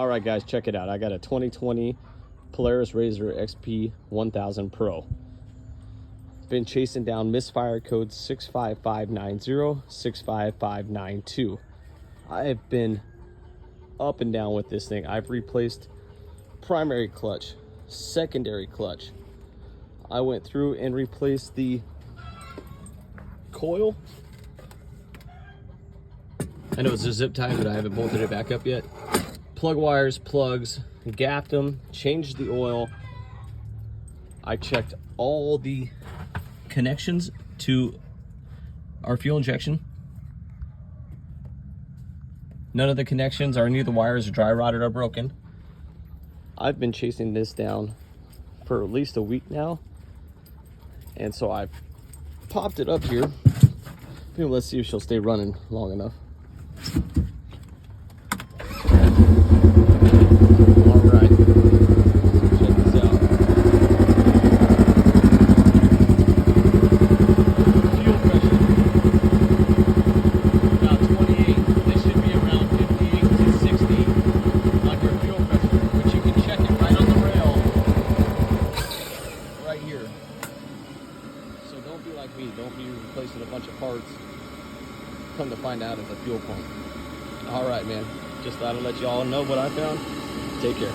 All right, guys, check it out. I got a 2020 Polaris RZR XP 1000 Pro. Been chasing down misfire code 65590, 65592. I have been up and down with this thing. I've replaced primary clutch, secondary clutch. I went through and replaced the coil. I know it's a zip tie, but I haven't bolted it back up yet. Plug wires, plugs, gapped them, changed the oil. I checked all the connections to our fuel injection. None of the connections or any of the wires are dry rotted or broken. I've been chasing this down for at least a week now. And so I popped it up here. Let's see if she'll stay running long enough. Alright, check this out. Fuel pressure, about 28. This should be around 58 to 60 on your fuel pressure, which you can check it right on the rail, right here. So don't be like me, don't be replacing a bunch of parts. Come to find out it's a fuel pump. Alright, man, just thought I'd let you all know what I found. Take care.